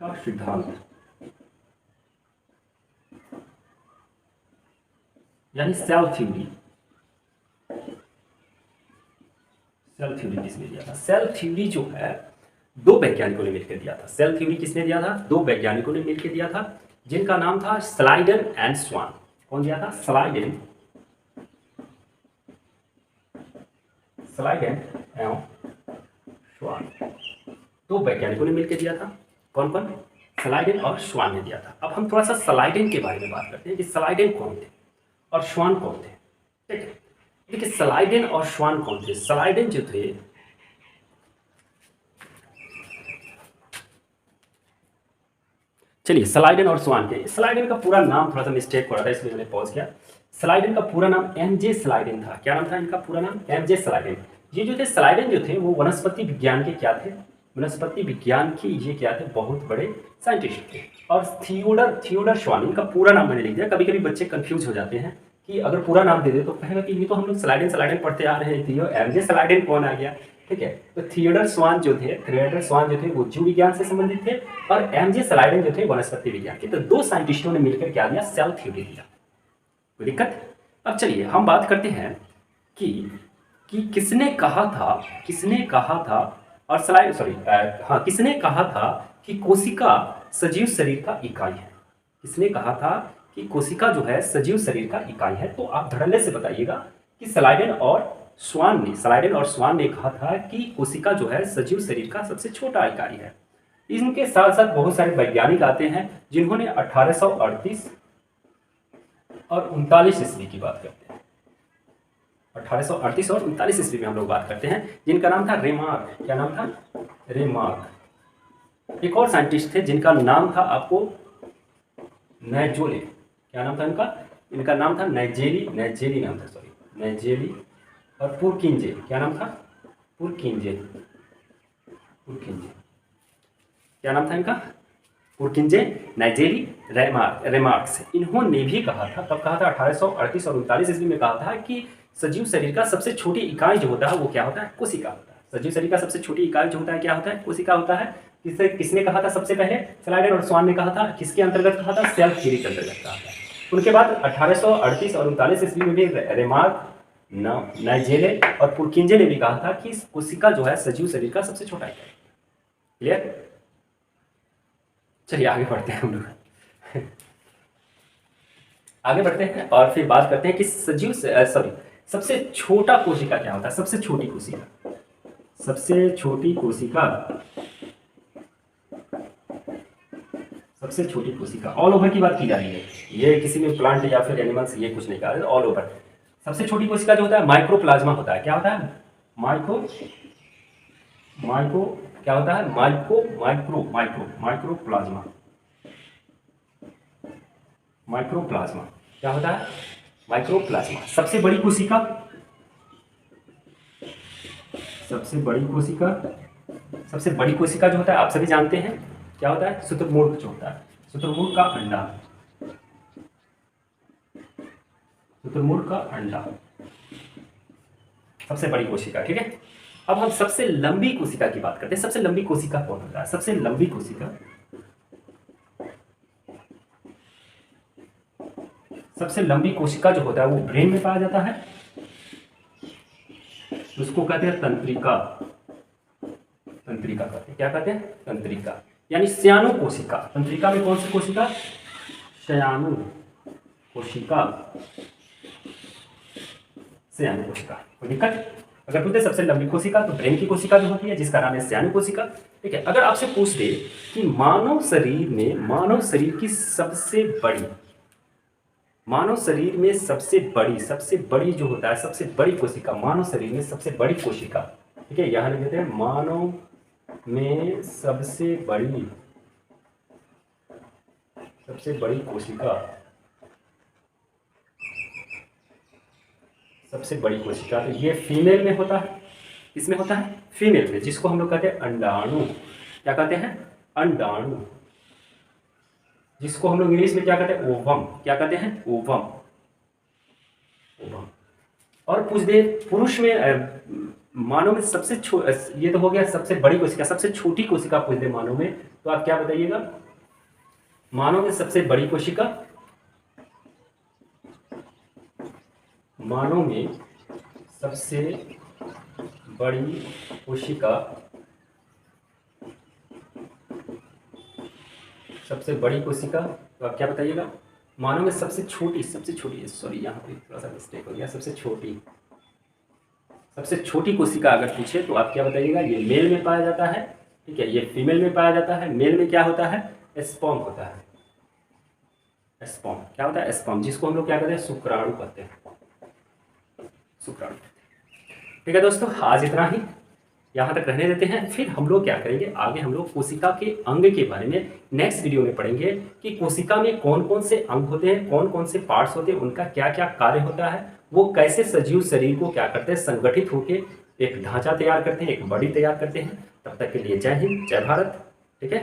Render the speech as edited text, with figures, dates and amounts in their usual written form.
का सिद्धांत, यानी सेल थ्योरी। सेल थ्योरी किसने दिया था? सेल थ्योरी जो है दो वैज्ञानिकों ने मिलकर दिया था। सेल थ्योरी किसने दिया था? दो वैज्ञानिकों ने मिलकर दिया था, जिनका नाम था स्लाइडन एंड स्वान। कौन दिया था? स्लाइडन एवं स्वान, दो वैज्ञानिकों ने मिलकर दिया था। कौन कौन? स्लाइडन और स्वान ने दिया था। अब हम थोड़ा सा स्लाइडन के बारे में बात करते हैं कि स्लाइडन कौन थे और स्वान कौन थे। ठीक है, देखिए स्लाइडन और स्वान कौन थे। स्लाइडन जो थे चलिए स्लाइडन और स्वान के, स्लाइडन का पूरा नाम थोड़ा सा मिस्टेक हो रहा था इसलिए मैंने पॉज किया। स्लाइडन का पूरा नाम एमजे स्लाइडन था। क्या नाम था इनका पूरा नाम? एमजे स्लाइडन। ये जो थे स्लाइडन जो थे वो वनस्पति विज्ञान के क्या थे? वनस्पति विज्ञान के ये क्या थे? बहुत बड़े साइंटिस्ट थे। और थियोडर स्वान, इनका पूरा नाम मैंने लिख दिया। कभी कभी बच्चे कंफ्यूज हो जाते हैं कि अगर पूरा नाम दे दे तो कहेगा कि ये तो हम लोग स्लाइडन पढ़ते आ रहे थे, एमजे स्लाइडन कौन आ गया? ठीक है, तो थियोडर स्वान जो थे वो जीव विज्ञान से संबंधित थे और एमजे स्लाइडन जो थे वनस्पति विज्ञान के। तो दो साइंटिस्टों ने मिलकर क्या दिया? सेल थ्योरी दिया। कोई दिक्कत? अब चलिए हम बात करते हैं कि किसने कहा था और किसने कहा था कि कोशिका सजीव शरीर का इकाई है। किसने कहा था कि कोशिका जो है सजीव शरीर का इकाई है? तो आप धड़ल्ले से बताइएगा कि स्लाइडन और स्वान ने कहा था कि कोशिका जो है सजीव शरीर का सबसे छोटा इकाई है। इनके साथ साथ बहुत सारे वैज्ञानिक आते हैं जिन्होंने 1838 और 39 ईस्वी की बात करते हैं। 1838 और 39 ईस्वी में हम लोग बात करते हैं, जिनका नाम था रेमार्क। क्या नाम था? रेमार्क। एक और साइंटिस्ट थे जिनका नाम था आपको नैजोले। क्या नाम था इनका? इनका नाम था नैजेली नाम था, सॉरी, नैजेली। और पुरकिंजे। क्या नाम था? पुरकिंजे। क्या नाम था इनका? पुरकिंजे, नाइजेरी, रेमार्क्स। इन्होंने भी कहा था, तब कहा था 1838 और 39 ईस्वी में कहा था कि सजीव शरीर का सबसे छोटी इकाई जो होता है वो क्या होता है? कोशिका होता है। सजीव शरीर का सबसे छोटी इकाई जो होता है क्या होता है? कोशिका होता है। किसने कहा था सबसे पहले? स्लाइडन और स्वान ने कहा था। किसके अंतर्गत कहा था? सेल थ्योरी के अंतर्गत कहा था। उनके बाद 1838 और 39 ईस्वी में भी रेमार्क, नाइजेरे और पुरकिंजे ने भी कहा था कि कोशिका जो है सजीव शरीर का सबसे छोटा इकाई। क्लियर? चलिए आगे बढ़ते हैं हम लोग। आगे बढ़ते हैं और फिर बात करते हैं कि सबसे छोटा कोशिका क्या होता है? सबसे छोटी कोशिका ऑल ओवर की बात की जा रही है। ये किसी में प्लांट या फिर एनिमल्स ये कुछ नहीं कहा है, ऑल ओवर। सबसे छोटी कोशिका जो होता है माइक्रोप्लाज्मा होता है। क्या होता है? क्या होता है? माइक्रोप्लाज्मा। क्या होता है? माइक्रोप्लाज्मा। सबसे बड़ी कोशिका जो होता है आप सभी जानते हैं क्या होता है? शुतुरमुर्ग जो होता है, शुतुरमुर्ग का अंडा सबसे बड़ी कोशिका। ठीक है, अब हम सबसे लंबी कोशिका की बात करते हैं। सबसे लंबी कोशिका कौन होता है? सबसे लंबी कोशिका जो होता है वो ब्रेन में पाया जाता है। उसको कहते हैं तंत्रिका कहते हैं। क्या कहते हैं? तंत्रिका, यानी श्याणु कोशिका। तंत्रिका में कौन सी कोशिका? श्याणु कोशिका। कोई दिक्कत? अगर पूछते सबसे लंबी कोशिका तो ब्रेन की कोशिका जो होती है जिसका नाम है श्याणु कोशिका। ठीक है, अगर आपसे पूछ दे कि मानव शरीर की सबसे बड़ी जो होता है सबसे बड़ी कोशिका, मानव शरीर में सबसे बड़ी कोशिका। ठीक है, यहां लिख देते हैं मानव में सबसे बड़ी कोशिका। तो ये फीमेल में होता है। इसमें होता है फीमेल में, जिसको हम लोग कहते हैं अंडाणु। क्या कहते हैं? अंडाणु। जिसको हम लोग इंग्लिश में क्या कहते हैं? ओवम। क्या कहते हैं? ओवम। और पूछ दे पुरुष में मानव में ये तो हो गया सबसे बड़ी कोशिका। सबसे छोटी कोशिका पूछ दे मानव में तो आप क्या बताइएगा, मानव में सबसे बड़ी कोशिका, मानव में सबसे बड़ी कोशिका, सबसे बड़ी कोशिका, तो आप क्या बताइएगा, मानव में सबसे छोटी सॉरी यहाँ पे थोड़ा सा मिस्टेक हो गया, सबसे छोटी कोशिका अगर पूछे तो आप क्या बताइएगा, ये मेल में पाया जाता है, ठीक है, ये फीमेल में पाया जाता है। मेल में क्या होता है, स्पर्म होता है, स्पर्म क्या होता है, स्पर्म, जिसको हम लोग क्या कहते हैं, शुक्राणु कहते हैं, शुक्राणु। ठीक है दोस्तों, आज इतना ही, यहाँ तक रहने देते हैं। फिर हम लोग क्या करेंगे, आगे हम लोग कोशिका के अंग के बारे में नेक्स्ट वीडियो में पढ़ेंगे कि कोशिका में कौन कौन से अंग होते हैं, कौन कौन से पार्ट्स होते हैं, उनका क्या क्या कार्य होता है, वो कैसे सजीव शरीर को क्या करते हैं, संगठित होकर एक ढांचा तैयार करते हैं, एक बॉडी तैयार करते हैं। तब तक के लिए जय हिंद, जय भारत। ठीक है।